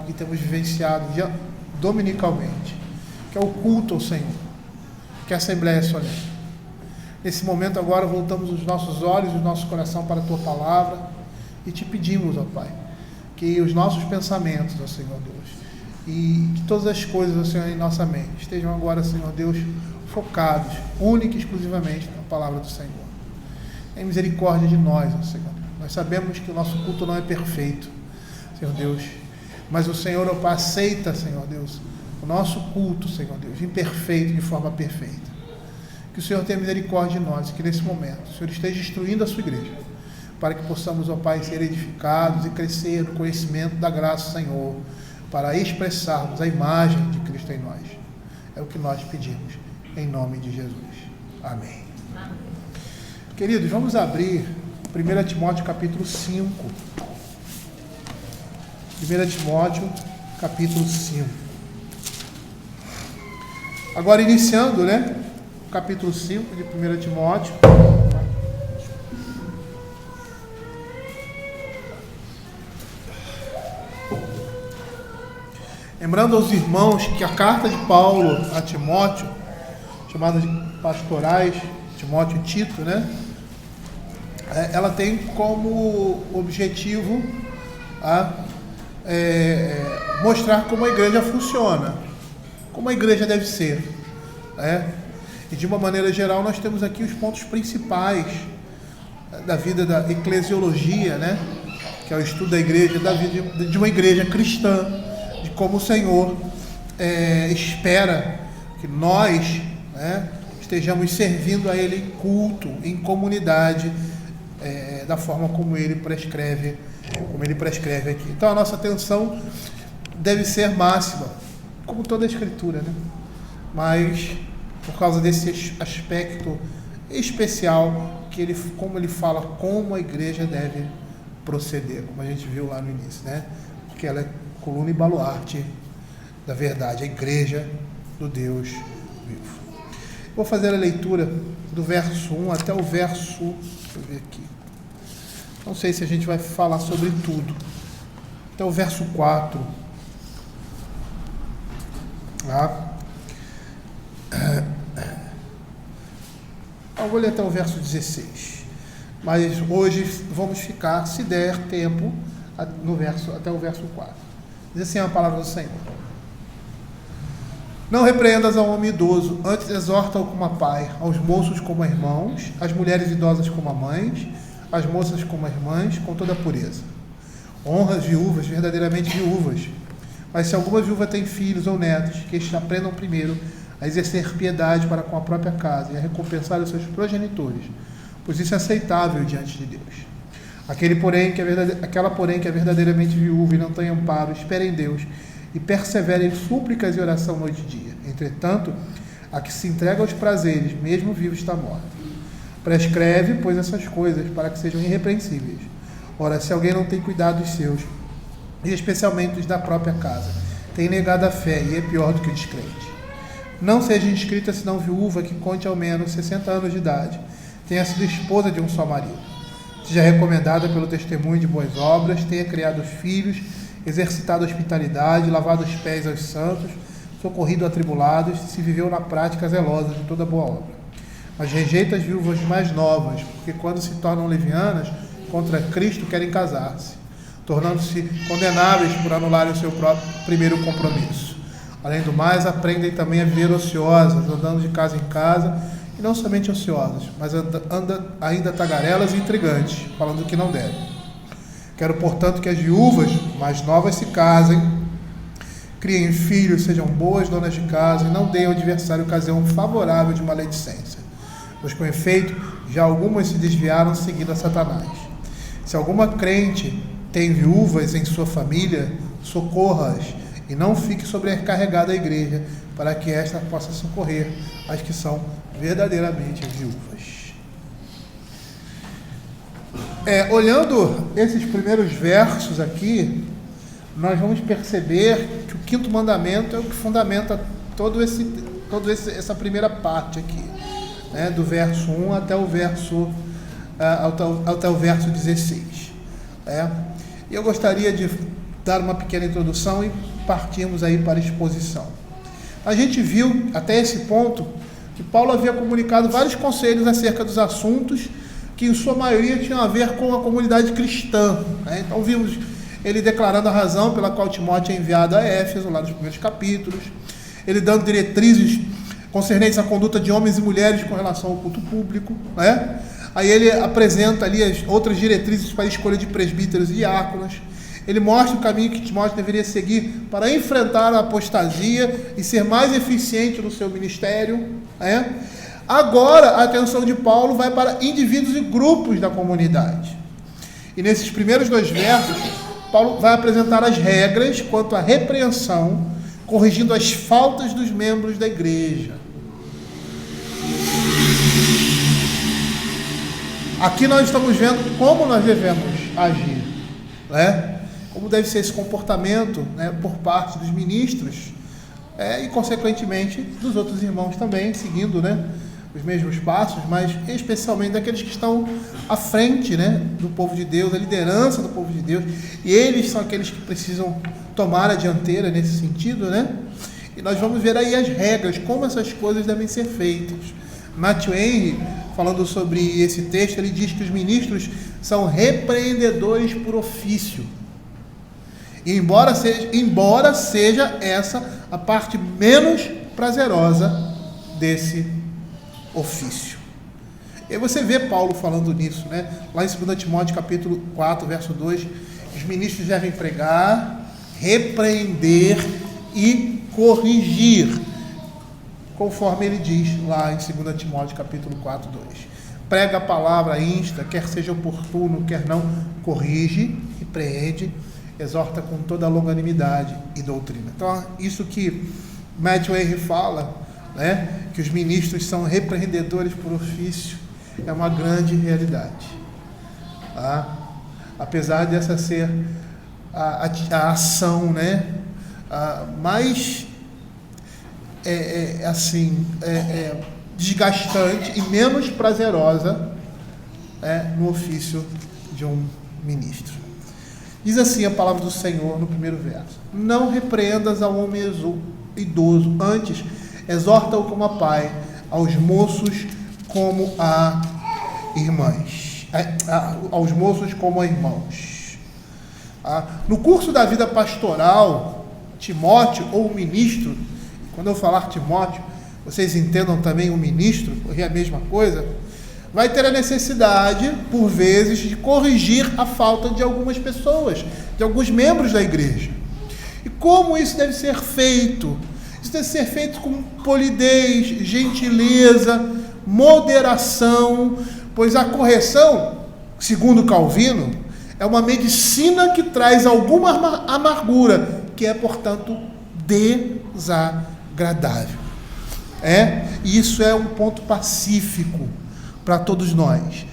que temos vivenciado dominicalmente, que é o culto ao Senhor, que é a Assembleia Solene. Nesse momento agora voltamos os nossos olhos e o nosso coração para a Tua Palavra e Te pedimos, ó Pai, que os nossos pensamentos, ó Senhor Deus, e que todas as coisas, ó Senhor, em nossa mente estejam agora, Senhor Deus, focados única e exclusivamente na Palavra do Senhor. Tem misericórdia de nós, ó Senhor. Nós sabemos que o nosso culto não é perfeito, Senhor Deus, mas o Senhor, ó Pai, aceita, Senhor Deus, o nosso culto, Senhor Deus, imperfeito de forma perfeita. Que o Senhor tenha misericórdia de nós e que nesse momento o Senhor esteja instruindo a sua igreja, para que possamos, ó Pai, ser edificados e crescer no conhecimento da graça do Senhor, para expressarmos a imagem de Cristo em nós. É o que nós pedimos, em nome de Jesus. Amém. Amém. Queridos, vamos abrir 1 Timóteo capítulo 5. 1 Timóteo capítulo 5. Agora iniciando, capítulo 5 de 1 Timóteo. Lembrando aos irmãos que a carta de Paulo a Timóteo, chamada de pastorais, Timóteo e Tito, ela tem como objetivo mostrar como a igreja funciona, como a igreja deve ser. E de uma maneira geral nós temos aqui os pontos principais da vida da eclesiologia, que é o estudo da igreja, da vida de uma igreja cristã, de como o Senhor espera que nós estejamos servindo a Ele em culto, em comunidade, da forma como Ele prescreve aqui. Então a nossa atenção deve ser máxima, como toda a Escritura, mas por causa desse aspecto especial como ele fala como a igreja deve proceder, como a gente viu lá no início, porque ela é coluna e baluarte da verdade, a igreja do Deus vivo. Vou fazer a leitura do verso 1 até o verso, deixa eu ver aqui, não sei se a gente vai falar sobre tudo, até o verso 4. Eu vou ler até o verso 16, mas hoje vamos ficar, se der tempo, até o verso 4. Diz assim a palavra do Senhor: Não repreendas ao homem idoso, antes exorta-o como a pai, aos moços como a irmãos, as mulheres idosas como a mães, as moças como as mães, com toda a pureza. Honra as viúvas, verdadeiramente viúvas. Mas se alguma viúva tem filhos ou netos, que estes aprendam primeiro a exercer piedade para com a própria casa e a recompensar os seus progenitores, pois isso é aceitável diante de Deus. Aquela, porém, que é verdadeiramente viúva e não tem amparo, espere em Deus e persevere em súplicas e oração noite e dia. Entretanto, a que se entrega aos prazeres, mesmo vivo, está morta. Prescreve, pois, essas coisas, para que sejam irrepreensíveis. Ora, se alguém não tem cuidado dos seus, e especialmente os da própria casa, tem negado a fé e é pior do que o descrente. Não seja inscrita senão viúva que conte ao menos 60 anos de idade, tenha sido esposa de um só marido. Seja recomendada pelo testemunho de boas obras, tenha criado filhos, exercitado a hospitalidade, lavado os pés aos santos, socorrido atribulados, se viveu na prática zelosa de toda boa obra. Mas rejeita as viúvas mais novas, porque quando se tornam levianas, contra Cristo querem casar-se, tornando-se condenáveis por anularem o seu próprio primeiro compromisso. Além do mais, aprendem também a viver ociosas, andando de casa em casa, e não somente ociosas, mas ainda tagarelas e intrigantes, falando o que não devem. Quero, portanto, que as viúvas mais novas se casem, criem filhos, sejam boas donas de casa, e não deem ao adversário ocasião favorável de maledicência, pois, com efeito, já algumas se desviaram seguindo a Satanás. Se alguma crente tem viúvas em sua família, socorra-as, e não fique sobrecarregada a igreja, para que esta possa socorrer as que são verdadeiramente viúvas. Olhando esses primeiros versos aqui, nós vamos perceber que o quinto mandamento é o que fundamenta essa primeira parte aqui, do verso 1 até o verso 16. E eu gostaria de dar uma pequena introdução e partirmos aí para a exposição. A gente viu até esse ponto que Paulo havia comunicado vários conselhos acerca dos assuntos que em sua maioria tinham a ver com a comunidade cristã, né? Então vimos ele declarando a razão pela qual Timóteo é enviado a Éfeso, lá nos primeiros capítulos, ele dando diretrizes concernentes à conduta de homens e mulheres com relação ao culto público, né? Aí ele apresenta ali as outras diretrizes para a escolha de presbíteros e diáconos. Ele mostra o caminho que Timóteo deveria seguir para enfrentar a apostasia e ser mais eficiente no seu ministério, né? Agora, a atenção de Paulo vai para indivíduos e grupos da comunidade. E nesses primeiros 2 versos, Paulo vai apresentar as regras quanto à repreensão, corrigindo as faltas dos membros da igreja. Aqui nós estamos vendo como nós devemos agir, né? Como deve ser esse comportamento, né, por parte dos ministros, e consequentemente dos outros irmãos também, seguindo, né, os mesmos passos, mas especialmente daqueles que estão à frente, né, do povo de Deus, a liderança do povo de Deus, e eles são aqueles que precisam tomar a dianteira nesse sentido, né? E nós vamos ver aí as regras, como essas coisas devem ser feitas. Matthew Henry, falando sobre esse texto, ele diz que os ministros são repreendedores por ofício. E embora seja essa a parte menos prazerosa desse ofício. E aí você vê Paulo falando nisso, né? Lá em 2 Timóteo capítulo 4, verso 2, os ministros devem pregar, repreender e corrigir, conforme ele diz lá em 2 Timóteo capítulo 4, 2. Prega a palavra, insta, quer seja oportuno, quer não, corrige, repreende, exorta com toda a longanimidade e doutrina. Então, isso que Matthew Henry fala, né, que os ministros são repreendedores por ofício, é uma grande realidade. Tá? Apesar dessa ser a ação, né, mais desgastante e menos prazerosa no ofício de um ministro. Diz assim a palavra do Senhor no primeiro verso: não repreendas ao homem idoso, antes exorta-o como a pai, aos moços como a irmãs, aos moços como a irmãos. No curso da vida pastoral, Timóteo, ou o ministro, quando eu falar Timóteo, vocês entendam também o ministro, porque é a mesma coisa, vai ter a necessidade, por vezes, de corrigir a falta de algumas pessoas, de alguns membros da igreja. E como isso deve ser feito? Isso deve ser feito com polidez, gentileza, moderação, pois a correção, segundo Calvino, é uma medicina que traz alguma amargura, que é, portanto, desagradável. E isso é um ponto pacífico para todos nós.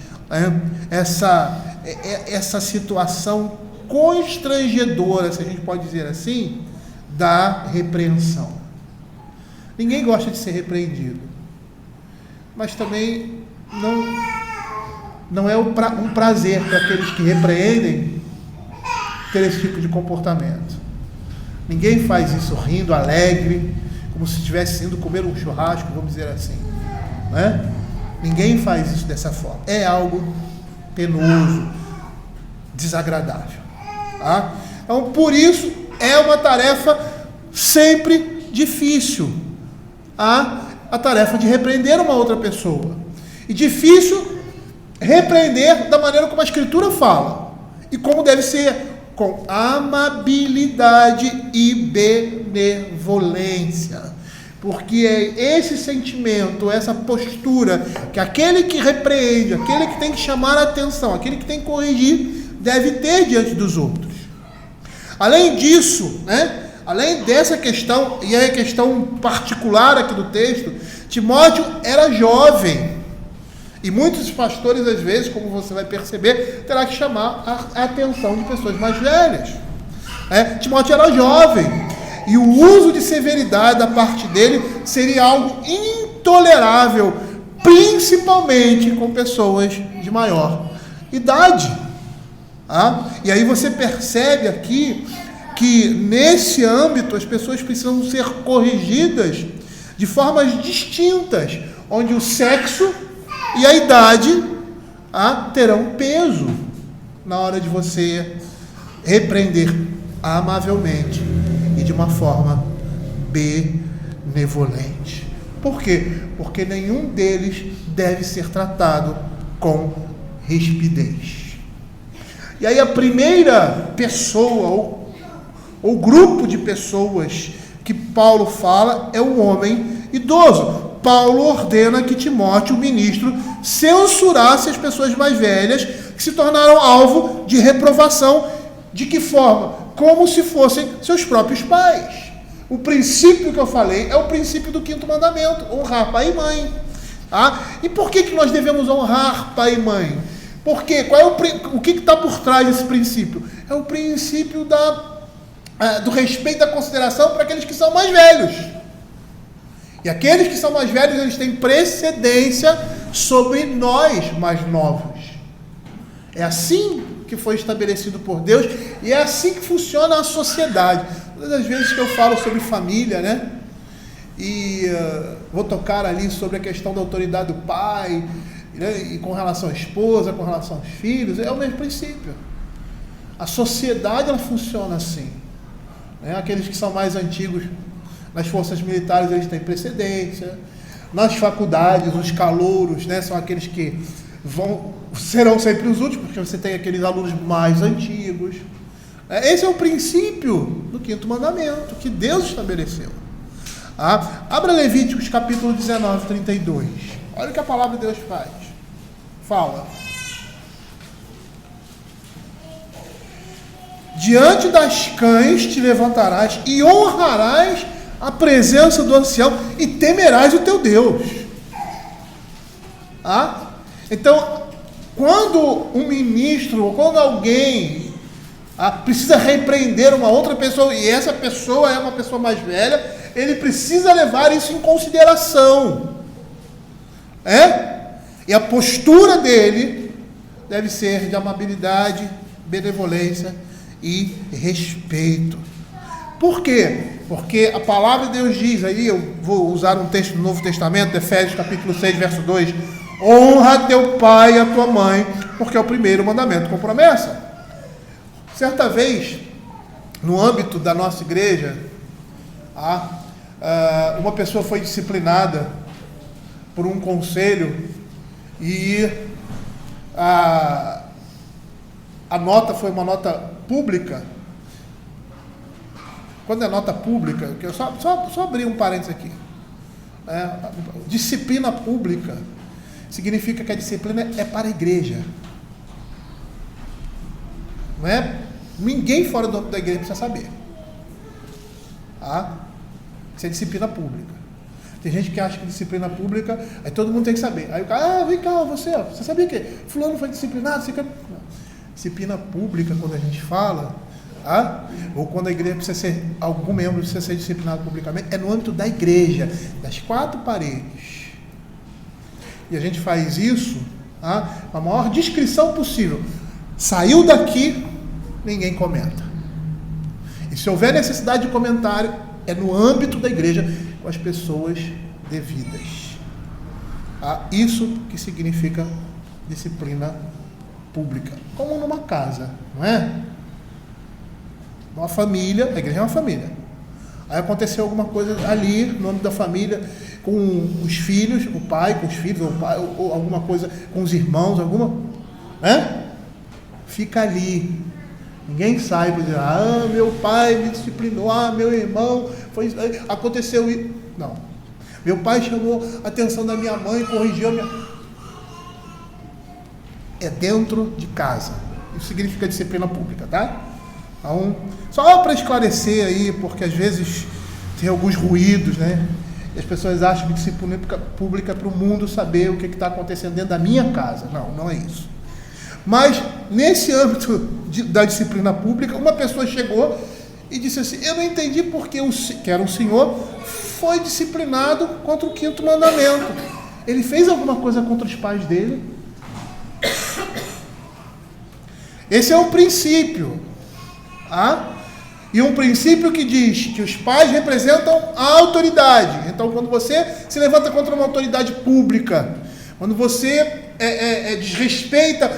Essa situação constrangedora, se a gente pode dizer assim, da repreensão. Ninguém gosta de ser repreendido, mas também não é um prazer para aqueles que repreendem ter esse tipo de comportamento. Ninguém faz isso rindo, alegre, como se estivesse indo comer um churrasco, vamos dizer assim, né? Ninguém faz isso dessa forma. É algo penoso, desagradável. Tá? Então, por isso, é uma tarefa sempre difícil. A tarefa de repreender uma outra pessoa. E difícil repreender da maneira como a Escritura fala. E como deve ser, com amabilidade e benevolência. Porque é esse sentimento, essa postura, que aquele que repreende, aquele que tem que chamar a atenção, aquele que tem que corrigir, deve ter diante dos outros. Além disso, né, além dessa questão, e é a questão particular aqui do texto, Timóteo era jovem. E muitos pastores, às vezes, como você vai perceber, terá que chamar a atenção de pessoas mais velhas. Timóteo era jovem. E o uso de severidade da parte dele seria algo intolerável, principalmente com pessoas de maior idade. E aí você percebe aqui que nesse âmbito as pessoas precisam ser corrigidas de formas distintas, onde o sexo e a idade terão peso na hora de você repreender amavelmente e de uma forma benevolente. Por quê? Porque nenhum deles deve ser tratado com rispidez. E aí a primeira pessoa, ou grupo de pessoas que Paulo fala é o homem idoso. Paulo ordena que Timóteo, o ministro, censurasse as pessoas mais velhas que se tornaram alvo de reprovação. De que forma? Como se fossem seus próprios pais. O princípio que eu falei é o princípio do 5º mandamento, honrar pai e mãe. E por que nós devemos honrar pai e mãe? Porque o que está por trás desse princípio? É o princípio do respeito e da consideração para aqueles que são mais velhos. E aqueles que são mais velhos, eles têm precedência sobre nós mais novos. É assim que foi estabelecido por Deus e é assim que funciona a sociedade. Todas as vezes que eu falo sobre família, né? E vou tocar ali sobre a questão da autoridade do pai, né? E com relação à esposa, com relação aos filhos, é o mesmo princípio. A sociedade, ela funciona assim. Né? Aqueles que são mais antigos nas forças militares, eles têm precedência. Nas faculdades, os calouros, né, são aqueles que serão sempre os últimos, porque você tem aqueles alunos mais antigos. Esse é o princípio do 5º mandamento que Deus estabeleceu. Abra Levíticos capítulo 19, 32. Olha o que a palavra de Deus fala. Diante das cães te levantarás e honrarás a presença do ancião e temerás o teu Deus. Então, quando um ministro, ou quando alguém precisa repreender uma outra pessoa, e essa pessoa é uma pessoa mais velha, ele precisa levar isso em consideração. E a postura dele deve ser de amabilidade, benevolência e respeito. Por quê? Porque a palavra de Deus diz, aí eu vou usar um texto do Novo Testamento, Efésios capítulo 6, verso 2, honra teu pai e a tua mãe, porque é o primeiro mandamento com promessa. Certa vez, no âmbito da nossa igreja, uma pessoa foi disciplinada por um conselho e a nota foi uma nota pública. Quando é nota pública, que eu só abrir um parênteses aqui. Disciplina pública significa que a disciplina é para a igreja. Não é? Ninguém fora da igreja precisa saber. Isso é disciplina pública. Tem gente que acha que disciplina pública, aí todo mundo tem que saber. Aí o cara, vem cá, você sabia que fulano foi disciplinado? Disciplina pública, quando a gente fala, ou quando a igreja precisa ser, algum membro precisa ser disciplinado publicamente, é no âmbito da igreja, das 4 paredes. E a gente faz isso com a maior discrição possível. Saiu daqui, ninguém comenta. E se houver necessidade de comentário, é no âmbito da igreja, com as pessoas devidas. Isso que significa disciplina pública. Como numa casa, não é? Uma família, a igreja é uma família. Aí aconteceu alguma coisa ali, no âmbito da família, com os filhos, o pai com os filhos, ou alguma coisa com os irmãos, fica ali. Ninguém sai para dizer, meu pai me disciplinou, meu irmão, aconteceu isso. Não. Meu pai chamou a atenção da minha mãe, corrigiu a minha... É dentro de casa. Isso significa disciplina pública, tá? Então, só para esclarecer aí, porque às vezes tem alguns ruídos, né? E as pessoas acham que disciplina pública é para o mundo saber o que está acontecendo dentro da minha casa. Não, não é isso. Mas, nesse âmbito da disciplina pública, uma pessoa chegou e disse assim, eu não entendi porque que era um senhor, foi disciplinado contra o 5º mandamento. Ele fez alguma coisa contra os pais dele? Esse é o princípio. E um princípio que diz que os pais representam a autoridade. Então, quando você se levanta contra uma autoridade pública, quando você desrespeita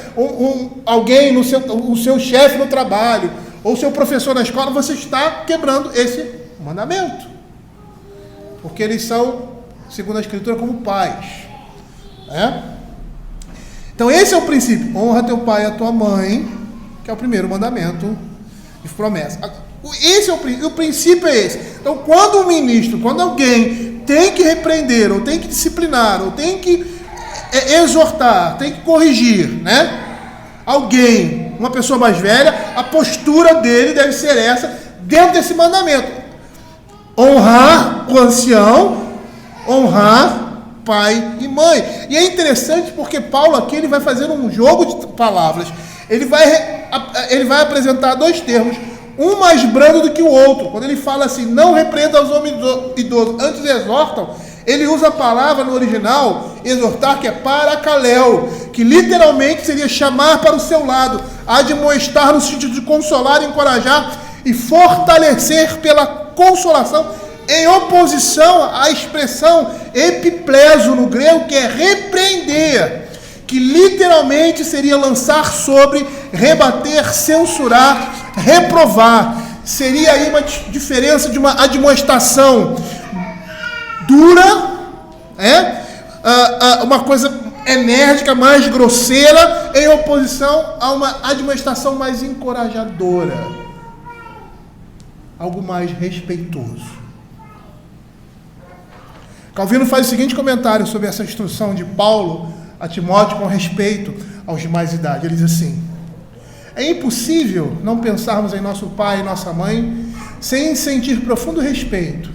alguém, o seu chefe no trabalho, ou o seu professor na escola, você está quebrando esse mandamento. Porque eles são, segundo a Escritura, como pais. Então, esse é o princípio. Honra teu pai e a tua mãe, que é o primeiro mandamento de promessa. Esse é o princípio é esse. Então, quando o ministro, quando alguém tem que repreender, ou tem que disciplinar, ou tem que exortar, tem que corrigir, alguém, uma pessoa mais velha, a postura dele deve ser essa, dentro desse mandamento. Honrar o ancião, honrar pai e mãe. E é interessante porque Paulo aqui ele vai fazer um jogo de palavras. Ele vai apresentar dois termos, um mais brando do que o outro. Quando ele fala assim, não repreenda os homens idosos, antes exortam, ele usa a palavra no original, exortar, que é paracaléu, que literalmente seria chamar para o seu lado, admoestar no sentido de consolar, encorajar e fortalecer pela consolação, em oposição à expressão epipleso no grego, que é repreender, que literalmente seria lançar sobre, rebater, censurar, reprovar. Seria aí uma diferença de uma admoestação dura, uma coisa enérgica, mais grosseira, em oposição a uma admoestação mais encorajadora, algo mais respeitoso. Calvino faz o seguinte comentário sobre essa instrução de Paulo a Timóteo com respeito aos de mais idade. Ele diz assim: é impossível não pensarmos em nosso pai e nossa mãe sem sentir profundo respeito.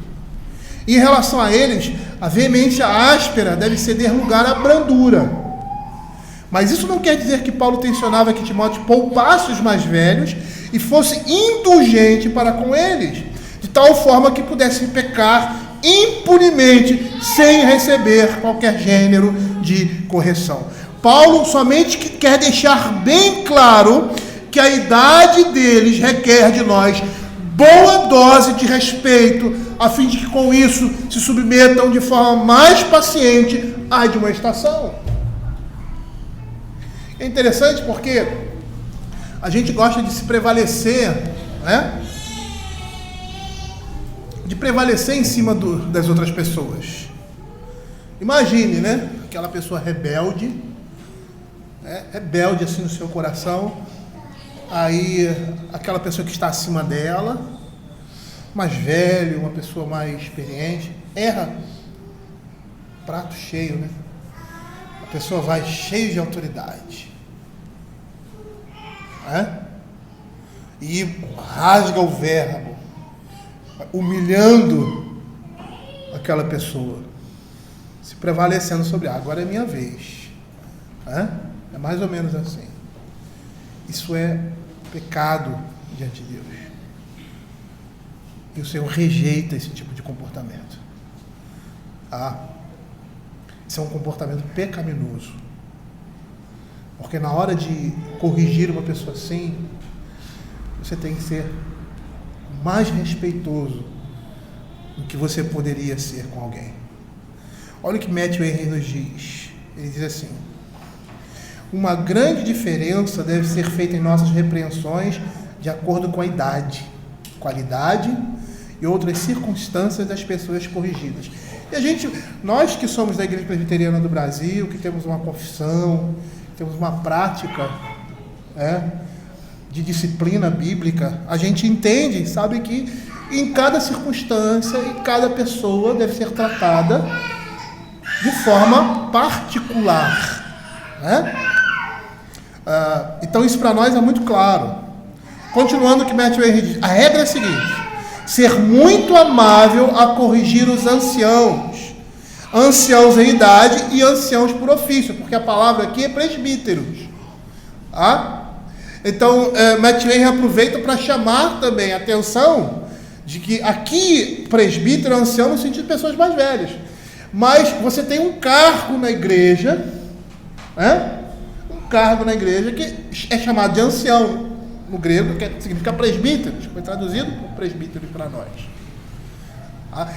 E em relação a eles, a veemência áspera deve ceder lugar à brandura. Mas isso não quer dizer que Paulo tensionava que Timóteo poupasse os mais velhos e fosse indulgente para com eles, de tal forma que pudessem pecar impunemente, sem receber qualquer gênero de correção. Paulo somente quer deixar bem claro que a idade deles requer de nós boa dose de respeito, a fim de que com isso se submetam de forma mais paciente à admoestação. É interessante porque a gente gosta de se prevalecer, de prevalecer em cima das outras pessoas. Imagine, aquela pessoa rebelde, rebelde assim no seu coração, aí aquela pessoa que está acima dela, mais velho, uma pessoa mais experiente, erra, prato cheio, a pessoa vai cheia de autoridade, e rasga o verbo, humilhando aquela pessoa, se prevalecendo sobre, agora é minha vez, é mais ou menos assim. Isso é pecado diante de Deus. E o Senhor rejeita esse tipo de comportamento. Isso é um comportamento pecaminoso. Porque na hora de corrigir uma pessoa assim, você tem que ser mais respeitoso do que você poderia ser com alguém. Olha o que Matthew Henry nos diz. Ele diz assim: uma grande diferença deve ser feita em nossas repreensões de acordo com a idade, qualidade e outras circunstâncias das pessoas corrigidas. E nós que somos da Igreja Presbiteriana do Brasil, que temos uma confissão, temos uma prática de disciplina bíblica, a gente entende, sabe que em cada circunstância e cada pessoa deve ser tratada de forma particular. Então isso para nós é muito claro. Continuando o que Matthew Henry diz, a regra é a seguinte: ser muito amável a corrigir os anciãos em idade e anciãos por ofício, porque a palavra aqui é presbíteros. Então Matthew Henry aproveita para chamar também a atenção de que aqui presbítero é ancião no sentido de pessoas mais velhas, mas você tem um cargo na igreja, que é chamado de ancião no grego, que significa presbíteros, foi traduzido por presbíteros para nós.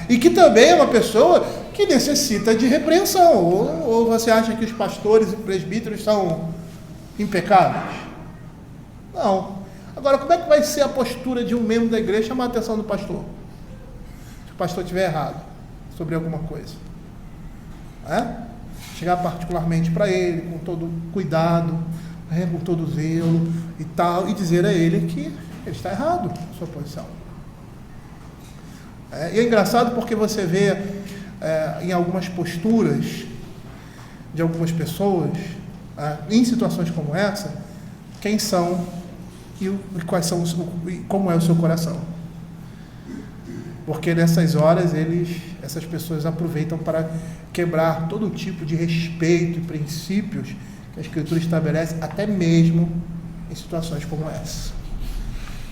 E que também é uma pessoa que necessita de repreensão. Ou você acha que os pastores e presbíteros são impecáveis? Não. Agora, como é que vai ser a postura de um membro da igreja chamar a atenção do pastor? Se o pastor estiver errado sobre alguma coisa. Chegar particularmente para ele, com todo cuidado, com todo zelo e tal, e dizer a ele que ele está errado na sua posição. E é engraçado porque você vê em algumas posturas de algumas pessoas, em situações como essa, quem são e quais são e como é o seu coração. Porque nessas horas essas pessoas aproveitam para quebrar todo tipo de respeito e princípios que a Escritura estabelece, até mesmo em situações como essa.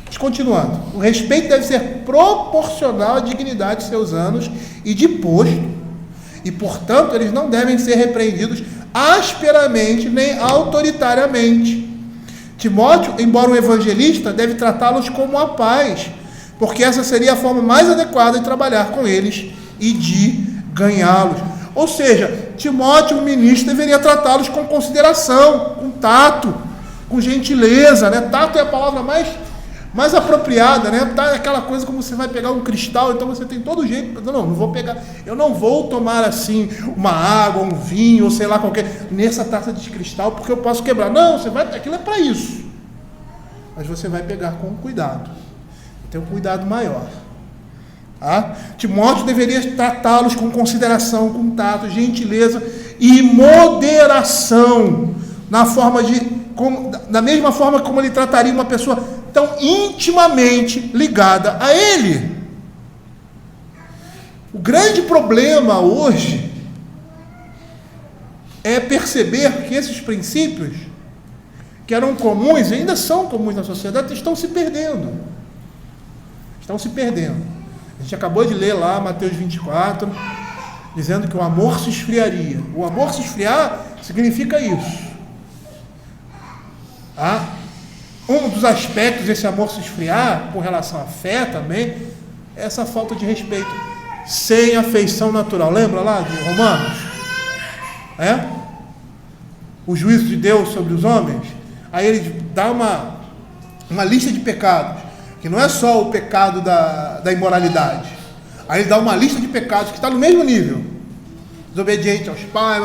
Mas continuando, o respeito deve ser proporcional à dignidade de seus anos e de posto, e portanto eles não devem ser repreendidos asperamente nem autoritariamente. Timóteo, embora um evangelista, deve tratá-los como a paz, porque essa seria a forma mais adequada de trabalhar com eles e de ganhá-los. Ou seja, Timóteo, o ministro, deveria tratá-los com consideração, com tato, com gentileza, né? Tato é a palavra mais apropriada, né? Tá aquela coisa como você vai pegar um cristal, então você tem todo jeito, não vou pegar, eu não vou tomar assim uma água, um vinho, ou sei lá qualquer, nessa taça de cristal, porque eu posso quebrar. Não, aquilo é para isso. Mas você vai pegar com cuidado. Tem um cuidado maior. Timóteo deveria tratá-los com consideração, com tato, gentileza e moderação, da mesma forma como ele trataria uma pessoa tão intimamente ligada a ele. O grande problema hoje é perceber que esses princípios, que eram comuns e ainda são comuns na sociedade, estão se perdendo. A gente acabou de ler lá Mateus 24, dizendo que o amor se esfriaria. O amor se esfriar significa isso. Um dos aspectos desse amor se esfriar, com relação à fé também, é essa falta de respeito, sem afeição natural. Lembra lá de Romanos? O juízo de Deus sobre os homens. Aí ele dá uma lista de pecados, que não é só o pecado da imoralidade. Aí ele dá uma lista de pecados que está no mesmo nível. Desobediente aos pais,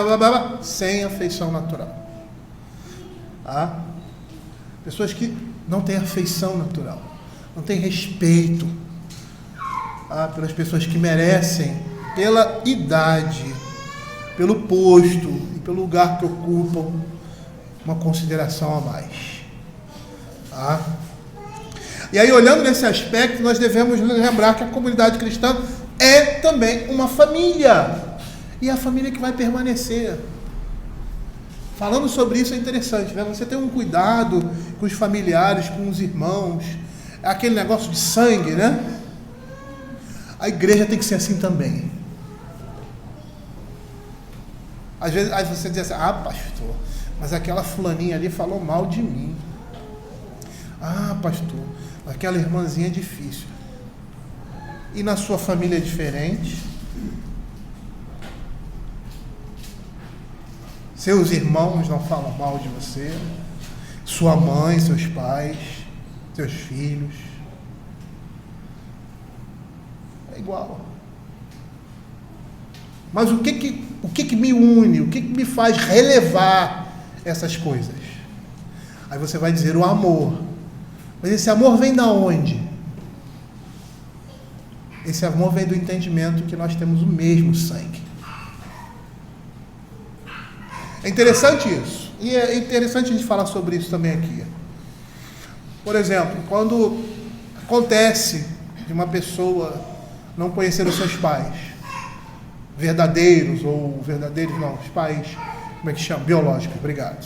sem afeição natural. Pessoas que não têm afeição natural, não têm respeito pelas pessoas que merecem, pela idade, pelo posto e pelo lugar que ocupam, uma consideração a mais. E aí, olhando nesse aspecto, nós devemos lembrar que a comunidade cristã é também uma família, e é a família que vai permanecer. Falando sobre isso é interessante, né? Você tem um cuidado com os familiares, com os irmãos, aquele negócio de sangue, né? A igreja tem que ser assim também. Às vezes aí você diz assim, pastor, mas aquela fulaninha ali falou mal de mim. Pastor, aquela irmãzinha é difícil. E na sua família é diferente? Seus irmãos não falam mal de você? Sua mãe, seus pais, seus filhos? É igual. Mas o que me une? O que me faz relevar essas coisas? Aí você vai dizer o amor. Mas esse amor vem da onde? Esse amor vem do entendimento que nós temos o mesmo sangue. É interessante isso. E é interessante a gente falar sobre isso também aqui. Por exemplo, quando acontece de uma pessoa não conhecer os seus pais, verdadeiros, os pais, como é que chama? Biológicos, obrigado.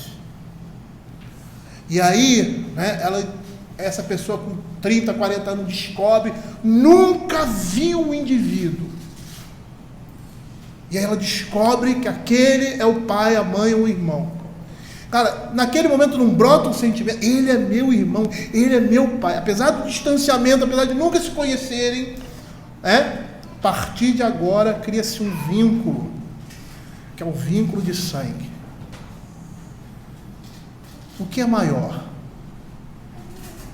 E aí, né, essa pessoa com 30, 40 anos descobre, nunca viu o indivíduo. E aí ela descobre que aquele é o pai, a mãe ou o irmão. Cara, naquele momento não brota um sentimento, ele é meu irmão, ele é meu pai. Apesar do distanciamento, apesar de nunca se conhecerem, a partir de agora cria-se um vínculo, que é um vínculo de sangue. O que é maior?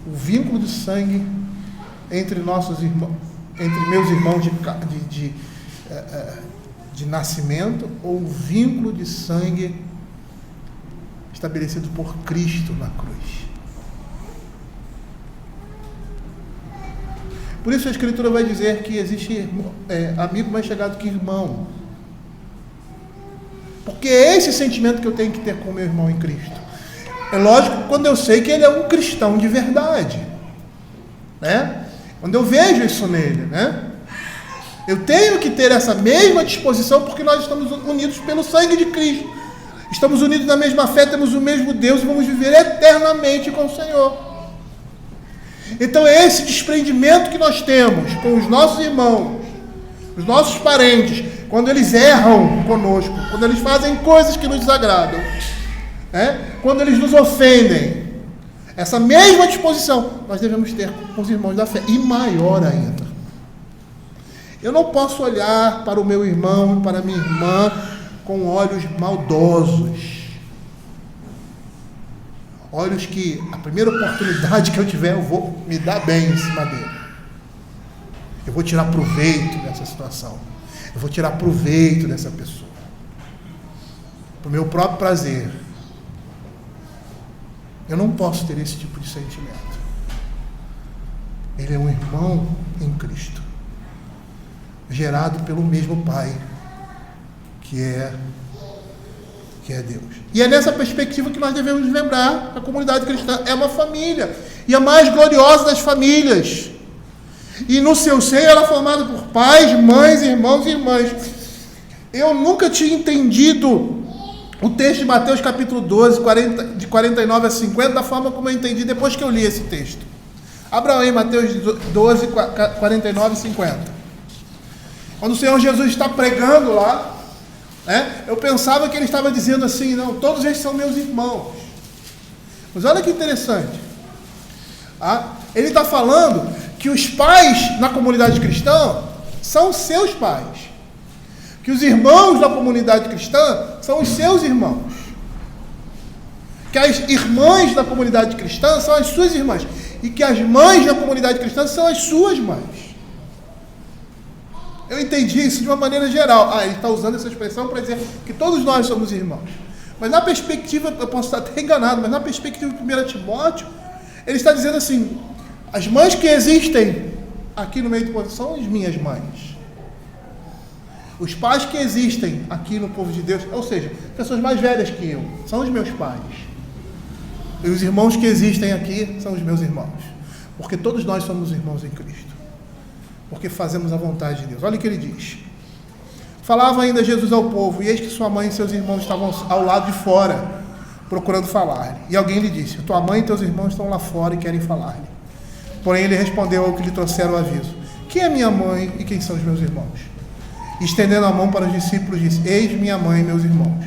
O vínculo de sangue entre nossos irmãos, entre meus irmãos de nascimento, ou o vínculo de sangue estabelecido por Cristo na cruz? Por isso a Escritura vai dizer que existe amigo mais chegado que irmão. Porque é esse sentimento que eu tenho que ter com o meu irmão em Cristo. É lógico quando eu sei que ele é um cristão de verdade, né? Quando eu vejo isso nele, né? Eu tenho que ter essa mesma disposição, porque nós estamos unidos pelo sangue de Cristo. Estamos unidos na mesma fé, temos o mesmo Deus e vamos viver eternamente com o Senhor. Então é esse desprendimento que nós temos com os nossos irmãos, os nossos parentes, quando eles erram conosco, quando eles fazem coisas que nos desagradam, quando eles nos ofendem. Essa mesma disposição nós devemos ter com os irmãos da fé, e maior ainda. Eu não posso olhar para o meu irmão e para a minha irmã com olhos maldosos. Olhos que a primeira oportunidade que eu tiver, eu vou me dar bem em cima dele. Eu vou tirar proveito dessa situação. Eu vou tirar proveito dessa pessoa. Para o meu próprio prazer. Eu não posso ter esse tipo de sentimento. Ele é um irmão em Cristo, gerado pelo mesmo Pai, que é Deus. E é nessa perspectiva que nós devemos lembrar: a comunidade cristã é uma família, e a mais gloriosa das famílias. E no seu seio ela é formada por pais, mães, irmãos e irmãs. Eu nunca tinha entendido o texto de Mateus capítulo 12, de 49 a 50, da forma como eu entendi depois que eu li esse texto. Abra aí Mateus 12, 49 e 50. Quando o Senhor Jesus está pregando lá, eu pensava que ele estava dizendo assim: não, todos eles são meus irmãos. Mas olha que interessante. Ele está falando que os pais na comunidade cristã são seus pais. Que os irmãos da comunidade cristã são os seus irmãos. Que as irmãs da comunidade cristã são as suas irmãs. E que as mães da comunidade cristã são as suas mães. Eu entendi isso de uma maneira geral. Ele está usando essa expressão para dizer que todos nós somos irmãos. Mas na perspectiva, eu posso estar até enganado, mas na perspectiva de 1 Timóteo, ele está dizendo assim: as mães que existem aqui no meio do povo são as minhas mães. Os pais que existem aqui no povo de Deus, ou seja, pessoas mais velhas que eu, são os meus pais. E os irmãos que existem aqui são os meus irmãos. Porque todos nós somos irmãos em Cristo. Porque fazemos a vontade de Deus. Olha o que ele diz. Falava ainda Jesus ao povo, e eis que sua mãe e seus irmãos estavam ao lado de fora, procurando falar-lhe. E alguém lhe disse: tua mãe e teus irmãos estão lá fora e querem falar-lhe. Porém ele respondeu ao que lhe trouxeram o aviso: quem é minha mãe e quem são os meus irmãos? E estendendo a mão para os discípulos, disse: eis minha mãe e meus irmãos,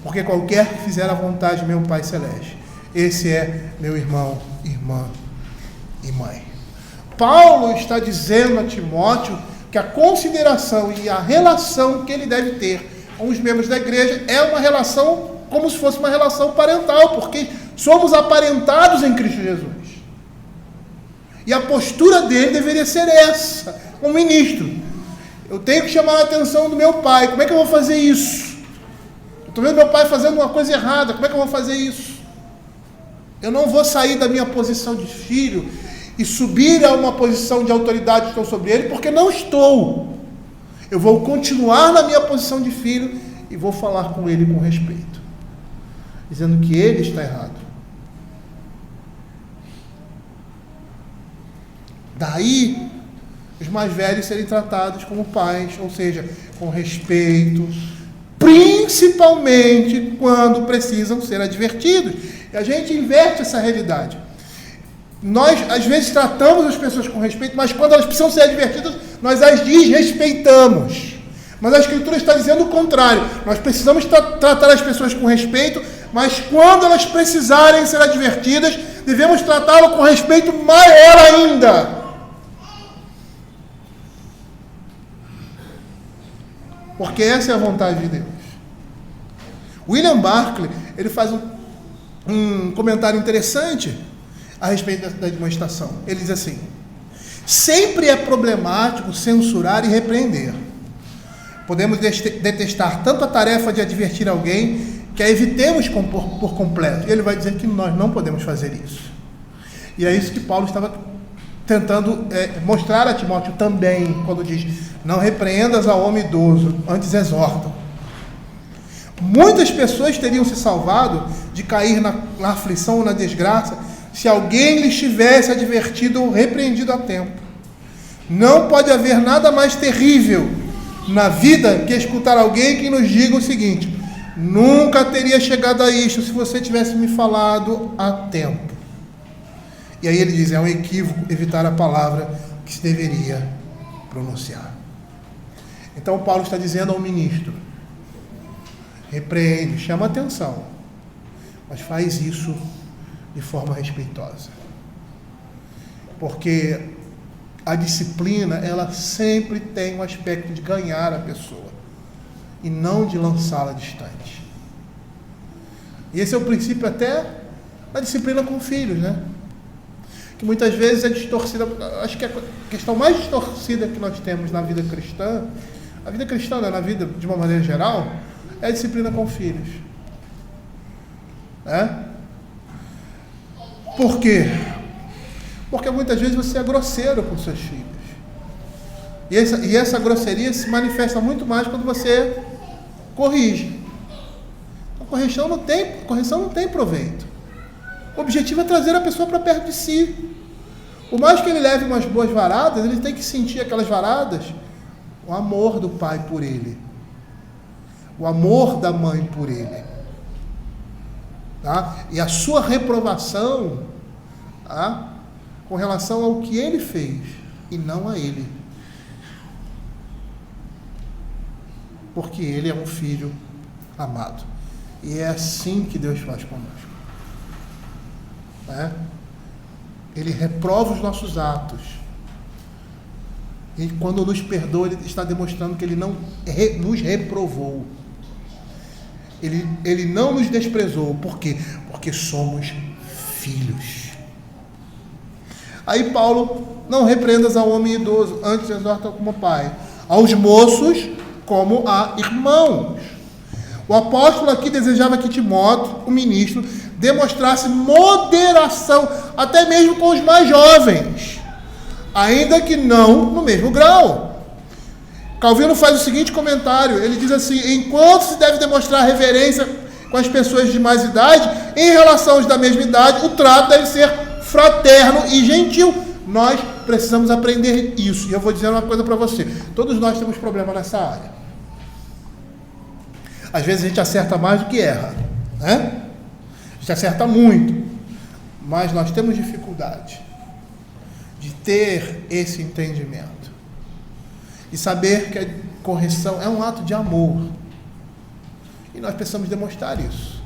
porque qualquer que fizer a vontade de meu Pai Celeste, esse é meu irmão, irmã e mãe. Paulo está dizendo a Timóteo que a consideração e a relação que ele deve ter com os membros da igreja é uma relação como se fosse uma relação parental, porque somos aparentados em Cristo Jesus. E a postura dele deveria ser essa, como ministro. Eu tenho que chamar a atenção do meu pai. Como é que eu vou fazer isso? Eu estou vendo meu pai fazendo uma coisa errada. Como é que eu vou fazer isso? Eu não vou sair da minha posição de filho e subir a uma posição de autoridade que estou sobre ele, porque não estou. Eu vou continuar na minha posição de filho e vou falar com ele com respeito, dizendo que ele está errado. Daí, os mais velhos serem tratados como pais, ou seja, com respeito, principalmente quando precisam ser advertidos. E a gente inverte essa realidade. Nós, às vezes, tratamos as pessoas com respeito, mas quando elas precisam ser advertidas, nós as desrespeitamos. Mas a Escritura está dizendo o contrário. Nós precisamos tratar as pessoas com respeito, mas quando elas precisarem ser advertidas, devemos tratá-lo com respeito maior ainda. Porque essa é a vontade de Deus. William Barclay, ele faz um comentário interessante a respeito da demonstração. Ele diz assim: sempre é problemático censurar e repreender. Podemos detestar tanto a tarefa de advertir alguém que a evitemos por completo. E ele vai dizer que nós não podemos fazer isso. E é isso que Paulo estava tentando mostrar a Timóteo também, quando diz: não repreendas ao homem idoso, antes exorta. Muitas pessoas teriam se salvado de cair na aflição ou na desgraça se alguém lhes tivesse advertido ou repreendido a tempo. Não pode haver nada mais terrível na vida que escutar alguém que nos diga o seguinte: nunca teria chegado a isto se você tivesse me falado a tempo. E aí ele diz: é um equívoco evitar a palavra que se deveria pronunciar. Então Paulo está dizendo ao ministro: repreende, chama atenção, mas faz isso de forma respeitosa. Porque a disciplina, ela sempre tem um aspecto de ganhar a pessoa e não de lançá-la distante. E esse é o princípio até da disciplina com filhos, né? Que muitas vezes é distorcida. Acho que a questão mais distorcida que nós temos na vida cristã, a vida cristã, né, na vida de uma maneira geral, é a disciplina com filhos. Por quê? Porque muitas vezes você é grosseiro com seus filhos. E essa grosseria se manifesta muito mais quando você corrige. A correção não tem proveito. O objetivo é trazer a pessoa para perto de si. Por mais que ele leve umas boas varadas, ele tem que sentir aquelas varadas, o amor do pai por ele, o amor da mãe por ele, tá? E a sua reprovação, tá? Com relação ao que ele fez e não a ele, porque ele é um filho amado. E é assim que Deus faz conosco, né? Ele reprova os nossos atos, e quando nos perdoa, ele está demonstrando que ele não nos reprovou, ele não nos desprezou. Por quê? Porque somos filhos. Aí Paulo: não repreendas ao homem idoso, antes exorta como pai, aos moços como a irmãos. O apóstolo aqui desejava que Timóteo, o ministro, demonstrasse moderação, até mesmo com os mais jovens, ainda que não no mesmo grau. Calvino faz o seguinte comentário, ele diz assim: enquanto se deve demonstrar reverência com as pessoas de mais idade, em relação aos da mesma idade, o trato deve ser fraterno e gentil. Nós precisamos aprender isso. E eu vou dizer uma coisa para você: todos nós temos problema nessa área. Às vezes a gente acerta mais do que erra, né? A gente acerta muito, mas nós temos dificuldade de ter esse entendimento e saber que a correção é um ato de amor, e nós precisamos demonstrar isso,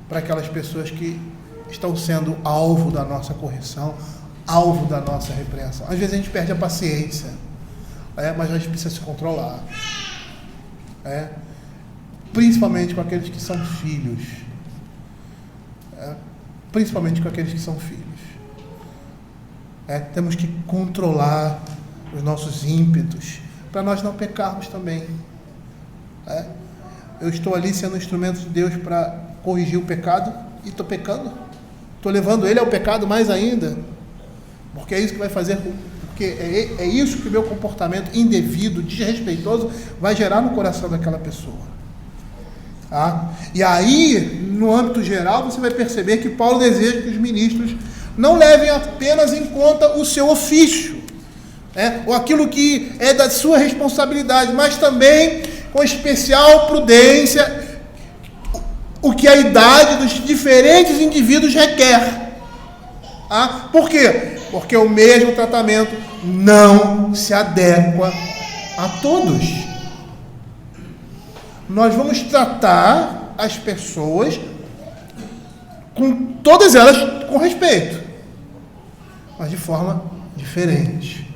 para aquelas pessoas que estão sendo alvo da nossa correção, alvo da nossa repreensão. Às vezes a gente perde a paciência, mas a gente precisa se controlar, principalmente com aqueles que são filhos, principalmente com aqueles que são filhos. Temos que controlar os nossos ímpetos, para nós não pecarmos também. Eu estou ali sendo um instrumento de Deus para corrigir o pecado, e estou pecando, estou levando ele ao pecado mais ainda, porque é isso que vai fazer, porque é isso que o meu comportamento indevido, desrespeitoso, vai gerar no coração daquela pessoa. E aí, no âmbito geral, você vai perceber que Paulo deseja que os ministros não levem apenas em conta o seu ofício, ou aquilo que é da sua responsabilidade, mas também com especial prudência o que a idade dos diferentes indivíduos requer. Por quê? Porque o mesmo tratamento não se adequa a todos. nós vamos tratar as pessoas, com todas elas com respeito, mas de forma diferente,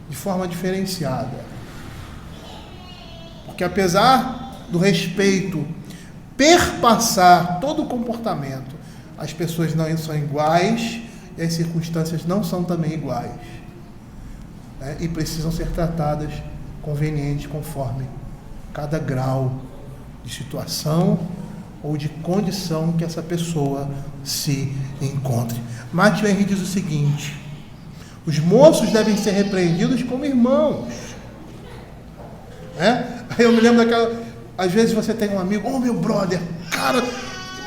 de forma diferenciada. Porque apesar do respeito perpassar todo o comportamento, as pessoas não são iguais e as circunstâncias não são também iguais, né? E precisam ser tratadas conveniente conforme cada grau de situação ou de condição que essa pessoa se encontre. Martin Henry diz o seguinte: os moços devem ser repreendidos como irmãos. Aí eu me lembro daquela, às vezes você tem um amigo, meu brother, cara,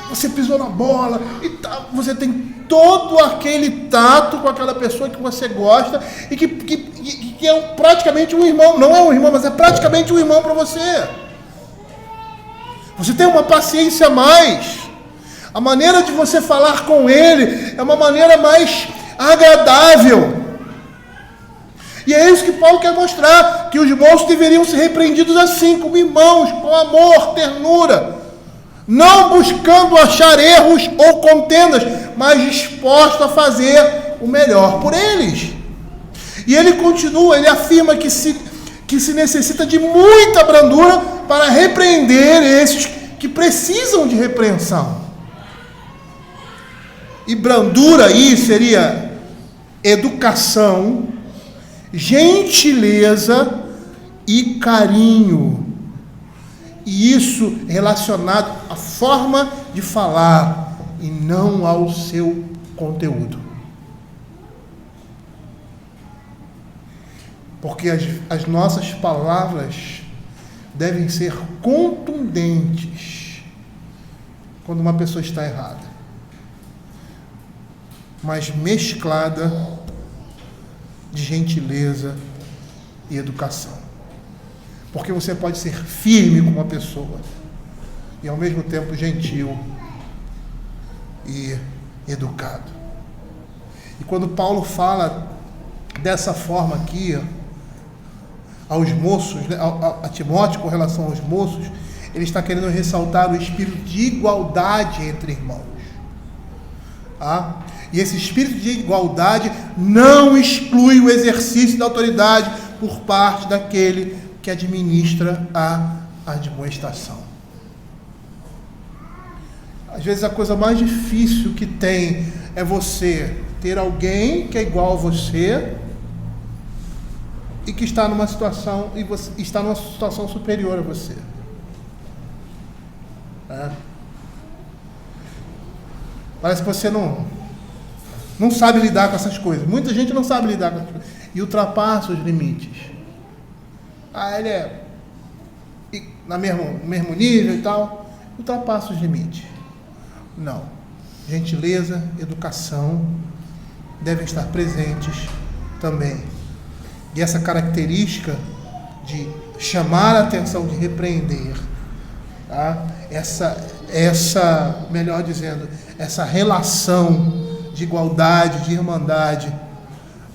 você pisou na bola e tal, você tem todo aquele tato com aquela pessoa que você gosta e que é praticamente um irmão, não é um irmão, mas é praticamente um irmão para você. Você tem uma paciência a mais, a maneira de você falar com ele é uma maneira mais agradável. E é isso que Paulo quer mostrar, que os moços deveriam ser repreendidos assim, como irmãos, com amor, ternura, não buscando achar erros ou contendas, mas disposto a fazer o melhor por eles. E ele continua, ele afirma que se necessita de muita brandura para repreender esses que precisam de repreensão. E brandura aí seria educação, gentileza e carinho. E isso relacionado à forma de falar e não ao seu conteúdo. Porque as nossas palavras devem ser contundentes quando uma pessoa está errada, mas mesclada de gentileza e educação. Porque você pode ser firme com uma pessoa e ao mesmo tempo gentil e educado. E quando Paulo fala dessa forma aqui aos moços, né, a Timóteo com relação aos moços, ele está querendo ressaltar o espírito de igualdade entre irmãos. E esse espírito de igualdade não exclui o exercício da autoridade por parte daquele que administra a admoestação. Às vezes a coisa mais difícil que tem é você ter alguém que é igual a você e que está numa situação, e você está numa situação superior a você. Parece que você não sabe lidar com essas coisas. Muita gente não sabe lidar com essas coisas e ultrapassa os limites. Ele é no mesmo nível e tal, ultrapassa os limites. Não. Gentileza, educação devem estar presentes também. E essa característica de chamar a atenção, de repreender, melhor dizendo, essa relação de igualdade, de irmandade,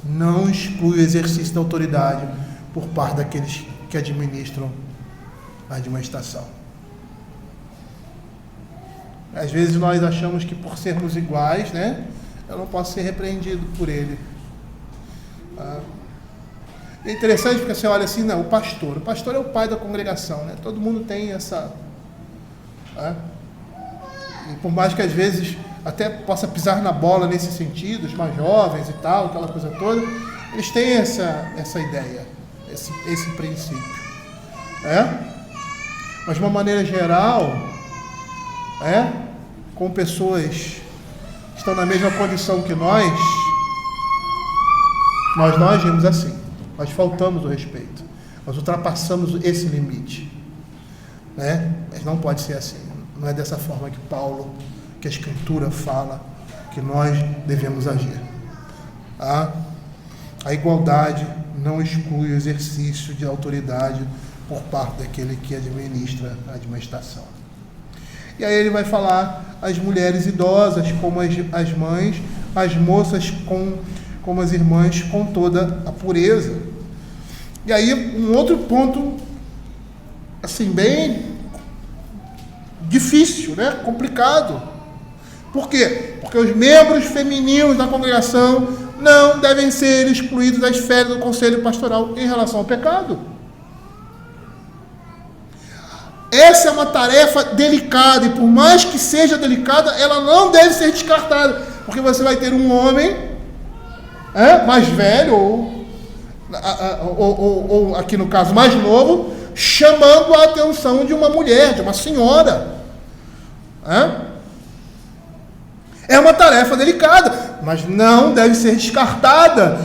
não exclui o exercício da autoridade por parte daqueles que administram a admoestação. Às vezes nós achamos que por sermos iguais, eu não posso ser repreendido por ele. É interessante porque você olha assim, o pastor é o pai da congregação, todo mundo tem essa... E por mais que às vezes até possa pisar na bola nesse sentido, os mais jovens e tal, aquela coisa toda, eles têm essa ideia, esse princípio. Mas de uma maneira geral, com pessoas que estão na mesma condição que nós agimos assim. Nós faltamos o respeito. Nós ultrapassamos esse limite. Mas não pode ser assim. Não é dessa forma que Paulo, que a Escritura fala que nós devemos agir. A igualdade não exclui o exercício de autoridade por parte daquele que administra a admoestação. E aí ele vai falar as mulheres idosas como as mães, as moças como as irmãs com toda a pureza. E aí um outro ponto assim, bem difícil, né? Complicado. Por quê? Porque os membros femininos da congregação não devem ser excluídos da esfera do conselho pastoral em relação ao pecado. Essa é uma tarefa delicada, e por mais que seja delicada, ela não deve ser descartada, porque você vai ter um homem mais velho, ou aqui no caso mais novo, chamando a atenção de uma mulher, de uma senhora. É uma tarefa delicada, mas não deve ser descartada.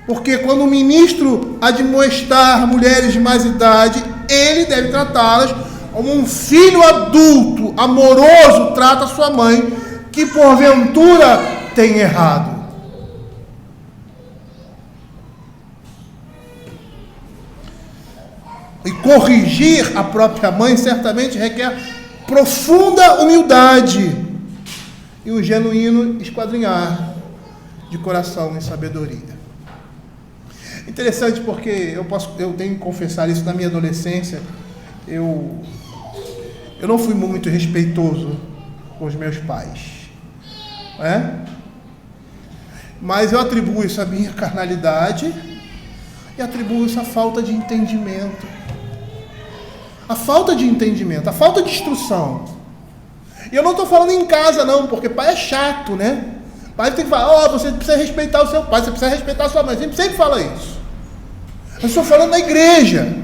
Porque quando o ministro admoestar mulheres de mais idade, ele deve tratá-las como um filho adulto, amoroso, trata sua mãe, que porventura tem errado. E corrigir a própria mãe certamente requer profunda humildade e um genuíno esquadrinhar de coração e sabedoria. Interessante porque eu tenho que confessar isso. Na minha adolescência, eu não fui muito respeitoso com os meus pais, mas eu atribuo isso à minha carnalidade e atribuo isso à falta de entendimento. A falta de entendimento, a falta de instrução. E eu não estou falando em casa não, porque pai é chato, né? Pai tem que falar, você precisa respeitar o seu pai, você precisa respeitar a sua mãe. Sempre fala isso. Eu estou falando na igreja.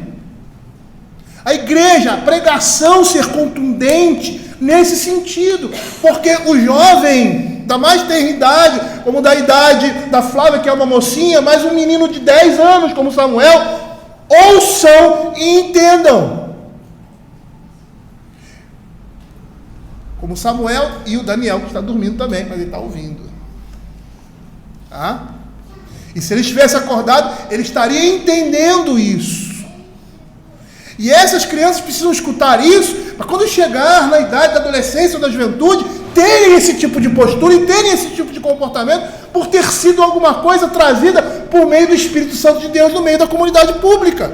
A igreja, a pregação ser contundente nesse sentido. Porque o jovem da mais tenra idade, como da idade da Flávia, que é uma mocinha, mas um menino de 10 anos, como Samuel, ouçam e entendam. Como Samuel e o Daniel, que está dormindo também, mas ele está ouvindo. E se ele estivesse acordado, ele estaria entendendo isso. E essas crianças precisam escutar isso, para quando chegar na idade da adolescência ou da juventude, terem esse tipo de postura e terem esse tipo de comportamento, por ter sido alguma coisa trazida por meio do Espírito Santo de Deus no meio da comunidade pública.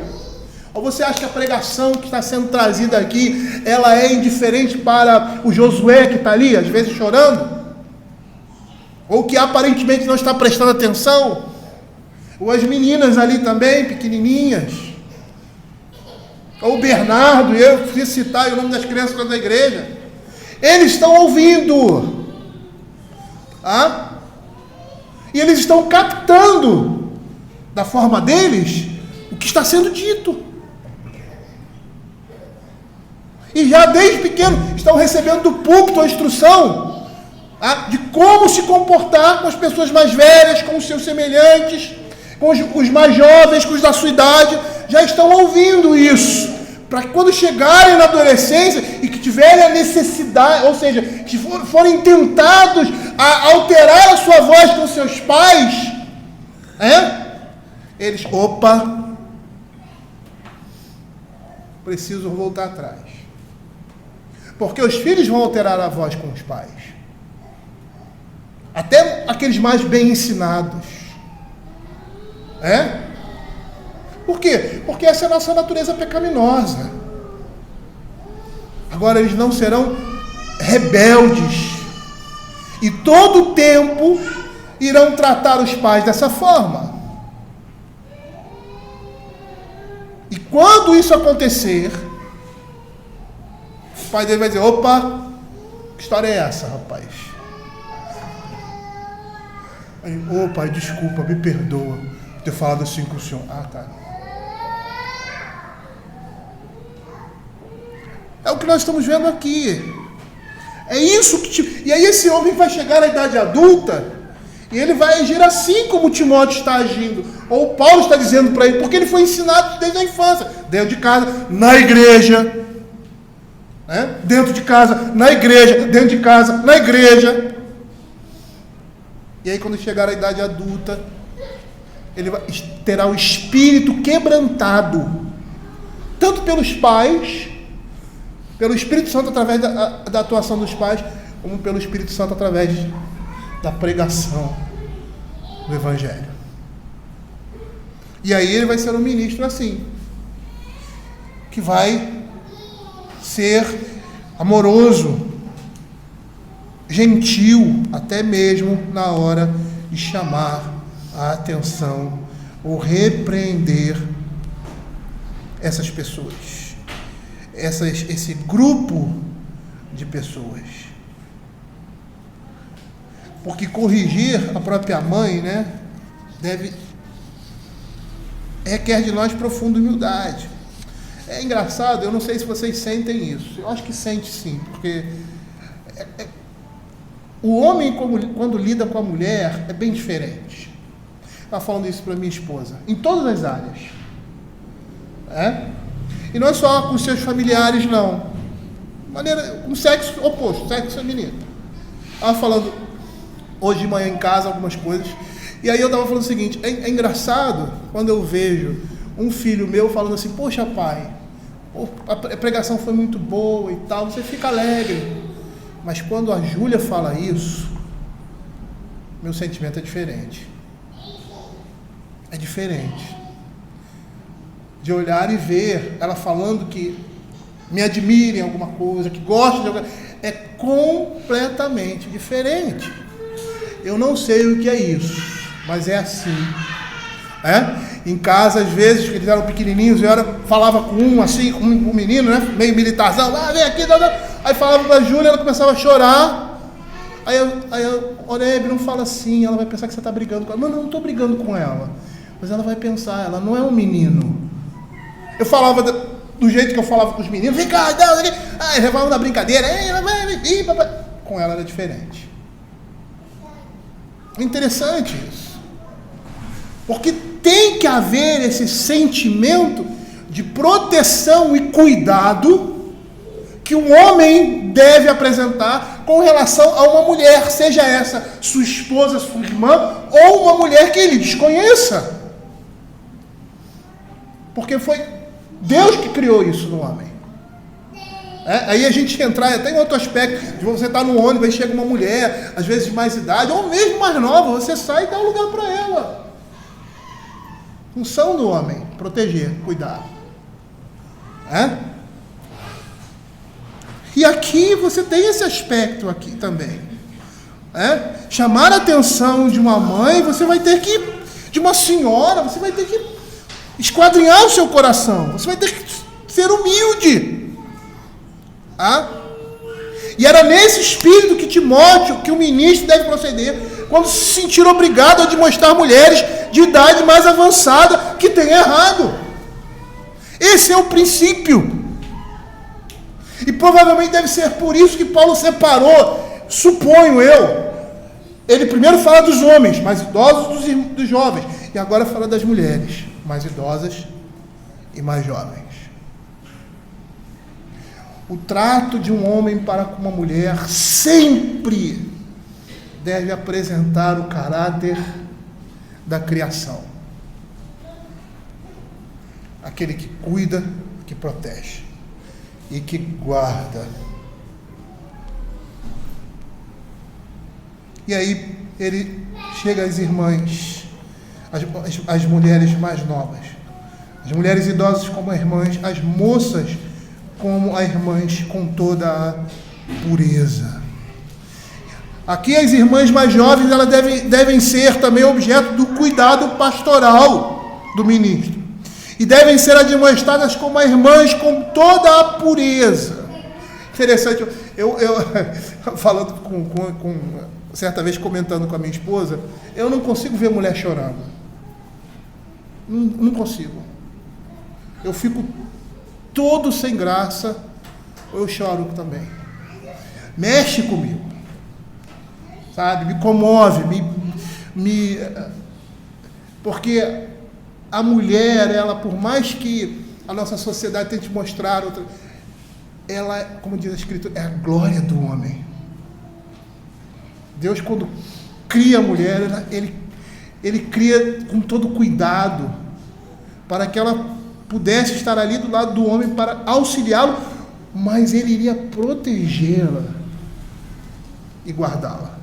Ou você acha que a pregação que está sendo trazida aqui, ela é indiferente para o Josué que está ali, às vezes chorando? Ou que aparentemente não está prestando atenção? Ou as meninas ali também, pequenininhas? Ou o Bernardo, eu preciso citar o nome das crianças da igreja. Eles estão ouvindo. E eles estão captando, da forma deles, o que está sendo dito. E já desde pequeno estão recebendo do púlpito a instrução de como se comportar com as pessoas mais velhas, com os seus semelhantes, com os mais jovens, com os da sua idade. Já estão ouvindo isso, para que quando chegarem na adolescência e que tiverem a necessidade, ou seja, que forem tentados a alterar a sua voz com seus pais, eles, preciso voltar atrás. Porque os filhos vão alterar a voz com os pais. Até aqueles mais bem ensinados. Por quê? Porque essa é a nossa natureza pecaminosa. Agora eles não serão rebeldes. E todo o tempo irão tratar os pais dessa forma. E quando isso acontecer, o pai dele vai dizer, que história é essa, rapaz? Aí, pai, desculpa, me perdoa por ter falado assim com o senhor. Tá. É o que nós estamos vendo aqui. É isso que... E aí esse homem vai chegar na idade adulta e ele vai agir assim como Timóteo está agindo. Ou Paulo está dizendo para ele, porque ele foi ensinado desde a infância. Dentro de casa, na igreja. Dentro de casa, na igreja. Dentro de casa, na igreja. E aí quando chegar à idade adulta, ele terá o espírito quebrantado. Tanto pelos pais, pelo Espírito Santo através da atuação dos pais, como pelo Espírito Santo através da pregação do Evangelho. E aí ele vai ser um ministro assim. que vai ser amoroso, gentil, até mesmo na hora de chamar a atenção ou repreender essas pessoas, esse grupo de pessoas. Porque corrigir a própria mãe, requer de nós profunda humildade. É engraçado, eu não sei se vocês sentem isso. Eu acho que sente sim, porque o homem, quando lida com a mulher, é bem diferente. Estava falando isso para minha esposa. Em todas as áreas. E não é só com seus familiares, não. Com sexo oposto, sexo feminino. Estava falando hoje de manhã em casa algumas coisas. E aí eu estava falando o seguinte, é engraçado quando eu vejo um filho meu falando assim, poxa pai, a pregação foi muito boa e tal, você fica alegre. Mas quando a Júlia fala isso, meu sentimento é diferente. É diferente. De olhar e ver ela falando que me admira em alguma coisa, que gosta de alguma coisa, é completamente diferente. Eu não sei o que é isso, mas é assim. Em casa, às vezes, que eles eram pequenininhos, eu falava com um assim, com um menino, meio militarzão, vem aqui, aí falava pra Júlia, ela começava a chorar, aí eu Oreb, não fala assim, ela vai pensar que você está brigando com ela. Não estou brigando com ela, mas ela vai pensar, ela não é um menino. Eu falava do jeito que eu falava com os meninos, vem cá, levava na brincadeira, com ela era diferente. Interessante isso. Porque tem que haver esse sentimento de proteção e cuidado que um homem deve apresentar com relação a uma mulher, seja essa sua esposa, sua irmã, ou uma mulher que ele desconheça. Porque foi Deus que criou isso no homem. Aí a gente entrar até em outro aspecto, de você estar no ônibus, aí chega uma mulher, às vezes de mais idade, ou mesmo mais nova, você sai e dá um lugar para ela. Função do homem, proteger, cuidar. E aqui você tem esse aspecto aqui também. Chamar a atenção de uma mãe, você vai ter que, de uma senhora, você vai ter que esquadrinhar o seu coração, você vai ter que ser humilde. E era nesse espírito que Timóteo, que o ministro deve proceder, quando se sentir obrigado a demonstrar mulheres de idade mais avançada que tem errado. Esse é o princípio. E provavelmente deve ser por isso que Paulo separou, suponho eu. Ele primeiro fala dos homens mais idosos dos jovens, e agora fala das mulheres mais idosas e mais jovens. O trato de um homem para com uma mulher sempre deve apresentar o caráter da criação. Aquele que cuida, que protege e que guarda. E aí ele chega às irmãs, as mulheres mais novas, as mulheres idosas como irmãs, as moças como as irmãs com toda a pureza. Aqui as irmãs mais jovens, elas devem ser também objeto do cuidado pastoral do ministro. E devem ser admoestadas como irmãs com toda a pureza. Interessante, eu falando certa vez comentando com a minha esposa, eu não consigo ver mulher chorando. Não consigo. Eu fico todo sem graça, eu choro também. Mexe comigo. Sabe? Me comove, porque a mulher, ela, por mais que a nossa sociedade tente mostrar outra, ela, como diz a Escritura, é a glória do homem. Deus, quando cria a mulher, ele cria com todo cuidado, para que ela pudesse estar ali do lado do homem para auxiliá-lo, mas ele iria protegê-la e guardá-la.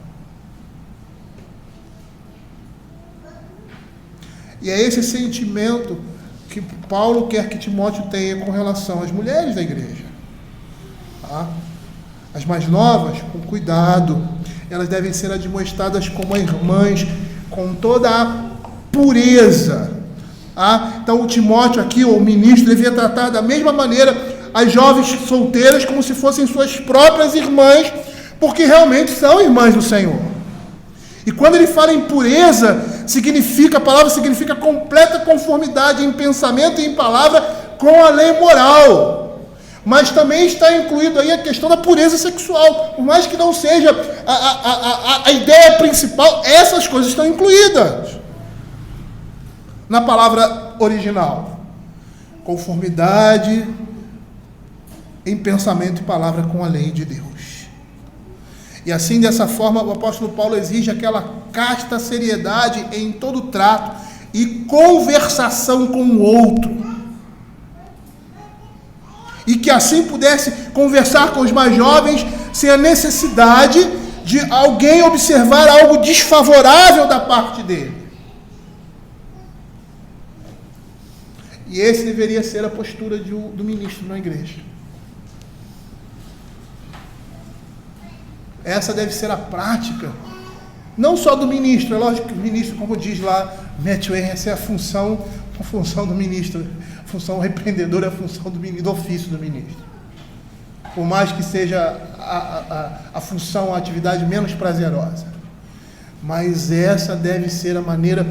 E é esse sentimento que Paulo quer que Timóteo tenha com relação às mulheres da igreja. Tá? As mais novas, com cuidado, elas devem ser admoestadas como irmãs, com toda a pureza. Tá? Então o Timóteo aqui, o ministro, devia tratar da mesma maneira as jovens solteiras como se fossem suas próprias irmãs, porque realmente são irmãs do Senhor. E quando ele fala em pureza, a palavra significa completa conformidade em pensamento e em palavra com a lei moral. Mas também está incluído aí a questão da pureza sexual. Por mais que não seja a ideia principal, essas coisas estão incluídas na palavra original. Conformidade em pensamento e palavra com a lei de Deus. E assim, dessa forma, o apóstolo Paulo exige aquela casta seriedade em todo trato e conversação com o outro. E que assim pudesse conversar com os mais jovens sem a necessidade de alguém observar algo desfavorável da parte dele. E esse deveria ser a postura do ministro na igreja. Essa deve ser a prática, não só do ministro. É lógico que o ministro, como diz lá Matthew Henry, essa é a função do ministro. A função repreendedora é a função do ofício do ministro. Por mais que seja a função, a atividade menos prazerosa. Mas essa deve ser a maneira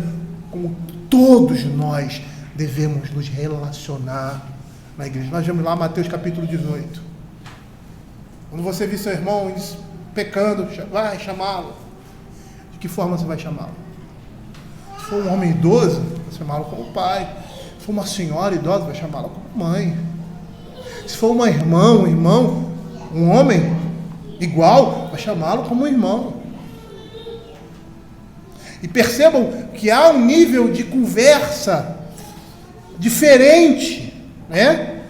como todos nós devemos nos relacionar na igreja. Nós vemos lá Mateus capítulo 18. Quando você vir seu irmão pecando, vai chamá-lo. De que forma você vai chamá-lo? Se for um homem idoso, vai chamá-lo como pai. Se for uma senhora idosa, vai chamá-la como mãe. Se for uma irmã, um irmão, um homem igual, vai chamá-lo como irmão. E percebam que há um nível de conversa diferente, né?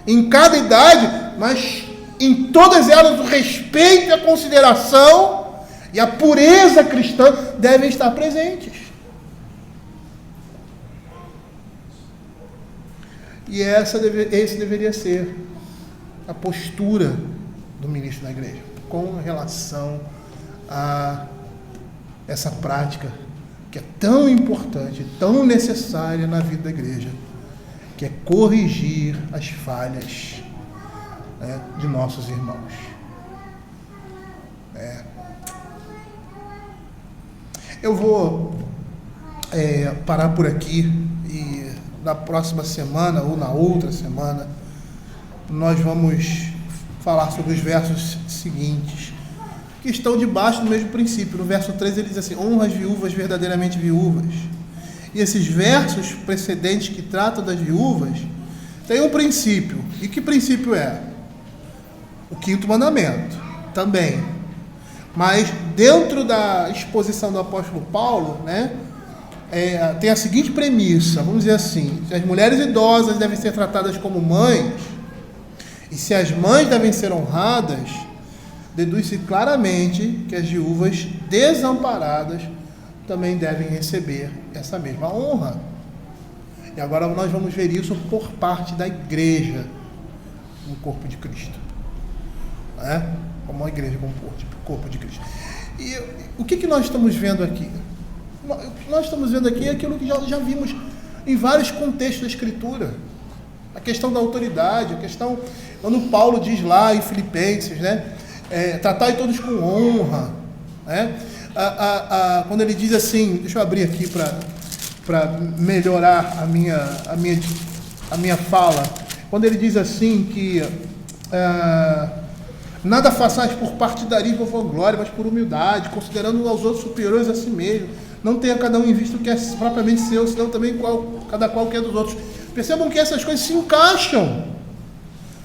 Em cada idade, mas em todas elas o respeito, a consideração e a pureza cristã devem estar presentes. E esse deveria ser a postura do ministro da igreja, com relação a essa prática que é tão importante, tão necessária na vida da igreja, que é corrigir as falhas, né, de nossos irmãos. Eu vou parar por aqui e na próxima semana ou na outra semana nós vamos falar sobre os versos seguintes, que estão debaixo do mesmo princípio. No verso 3 ele diz assim: honra as viúvas verdadeiramente viúvas. E esses versos precedentes que tratam das viúvas têm um princípio. E que princípio é? O 5º mandamento também. Mas dentro da exposição do apóstolo Paulo, né, tem a seguinte premissa, vamos dizer assim: se as mulheres idosas devem ser tratadas como mães, e se as mães devem ser honradas, deduz-se claramente que as viúvas desamparadas também devem receber essa mesma honra. E agora nós vamos ver isso por parte da igreja no corpo de Cristo, né? Como a igreja como corpo de Cristo. E o que nós estamos vendo aqui? O que nós estamos vendo aqui é aquilo que já vimos em vários contextos da Escritura. A questão da autoridade, a questão, quando Paulo diz lá em Filipenses, né? Tratai todos com honra, né? Quando ele diz assim, deixa eu abrir aqui para melhorar a minha fala. Quando ele diz assim que nada façais por partidarismo ou vanglória, mas por humildade, considerando aos outros superiores a si mesmo. Não tenha cada um em vista o que é propriamente seu, senão também cada qual que é dos outros. Percebam que essas coisas se encaixam.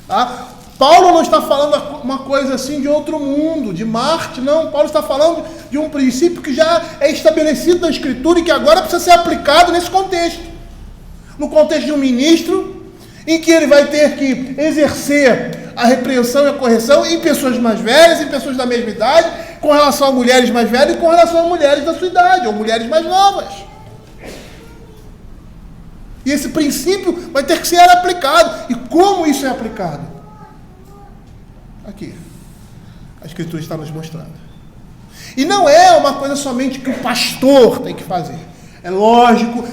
Tá? Paulo não está falando uma coisa assim de outro mundo, de Marte, não. Paulo está falando de um princípio que já é estabelecido na Escritura e que agora precisa ser aplicado nesse contexto. No contexto de um ministro, em que ele vai ter que exercer a repreensão e a correção em pessoas mais velhas, em pessoas da mesma idade, com relação a mulheres mais velhas e com relação a mulheres da sua idade, ou mulheres mais novas. E esse princípio vai ter que ser aplicado. E como isso é aplicado? Aqui. A Escritura está nos mostrando. E não é uma coisa somente que o pastor tem que fazer. É lógico.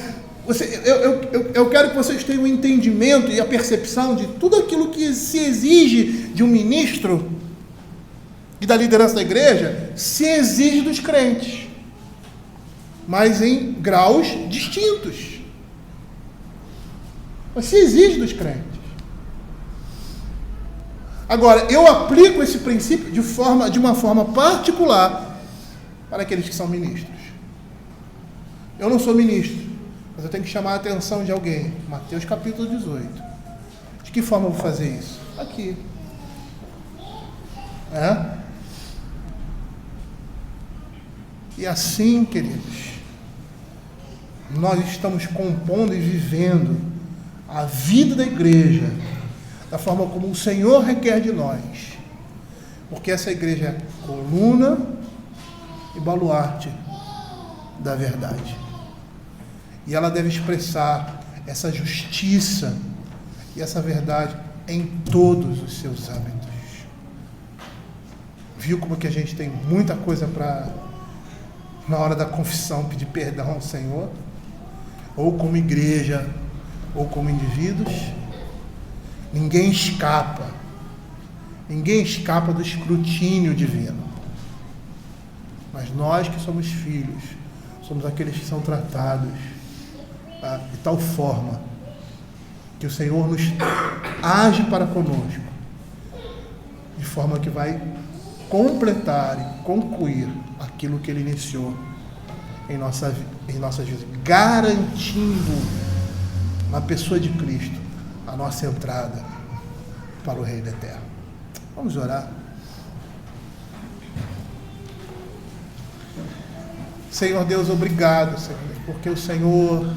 Eu quero que vocês tenham um entendimento e a percepção de tudo aquilo que se exige de um ministro e da liderança da igreja, se exige dos crentes, mas em graus distintos. Mas se exige dos crentes. Agora, eu aplico esse princípio de uma forma particular para aqueles que são ministros. Eu não sou ministro, mas eu tenho que chamar a atenção de alguém. Mateus capítulo 18. De que forma eu vou fazer isso? Aqui. E assim, queridos, nós estamos compondo e vivendo a vida da igreja da forma como o Senhor requer de nós. Porque essa igreja é coluna e baluarte da verdade. E ela deve expressar essa justiça e essa verdade em todos os seus âmbitos. Viu como que a gente tem muita coisa para, na hora da confissão, pedir perdão ao Senhor? Ou como igreja, ou como indivíduos. Ninguém escapa do escrutínio divino. Mas nós que somos filhos, somos aqueles que são tratados de tal forma que o Senhor nos age para conosco, de forma que vai completar e concluir aquilo que Ele iniciou em nossas vidas, garantindo na pessoa de Cristo a nossa entrada para o Reino Eterno. Vamos orar. Senhor Deus, obrigado, Senhor, porque o Senhor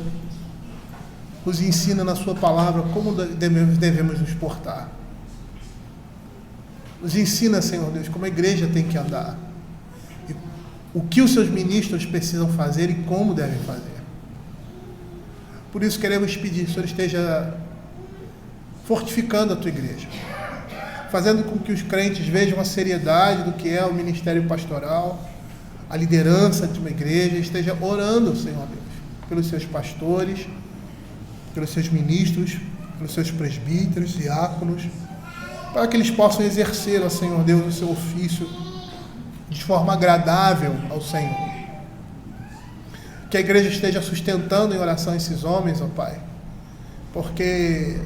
nos ensina na sua palavra como devemos nos portar. Nos ensina, Senhor Deus, como a igreja tem que andar. E o que os seus ministros precisam fazer e como devem fazer. Por isso queremos pedir que o Senhor esteja fortificando a tua igreja, fazendo com que os crentes vejam a seriedade do que é o ministério pastoral, a liderança de uma igreja, esteja orando, Senhor Deus, pelos seus pastores, pelos seus ministros, pelos seus presbíteros, diáconos, para que eles possam exercer, ó Senhor Deus, o seu ofício de forma agradável ao Senhor. Que a igreja esteja sustentando em oração esses homens, ó Pai, porque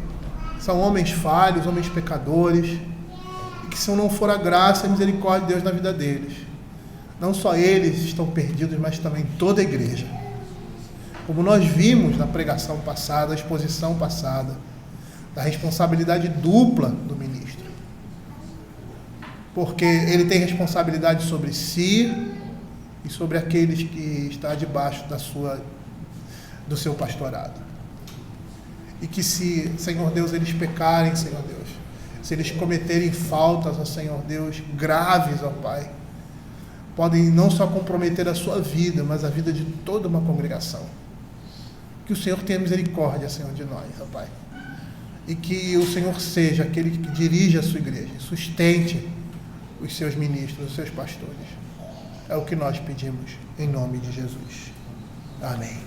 são homens falhos, homens pecadores, e que se não for a graça e a misericórdia de Deus na vida deles, não só eles estão perdidos, mas também toda a igreja. Como nós vimos na pregação passada, na exposição passada, da responsabilidade dupla do ministro. Porque ele tem responsabilidade sobre si e sobre aqueles que estão debaixo do seu pastorado. E que se, Senhor Deus, eles pecarem, Senhor Deus, se eles cometerem faltas, ó Senhor Deus, graves, ó Pai, podem não só comprometer a sua vida, mas a vida de toda uma congregação. Que o Senhor tenha misericórdia, Senhor, de nós, ó Pai. E que o Senhor seja aquele que dirige a sua igreja, sustente os seus ministros, os seus pastores. É o que nós pedimos, em nome de Jesus. Amém.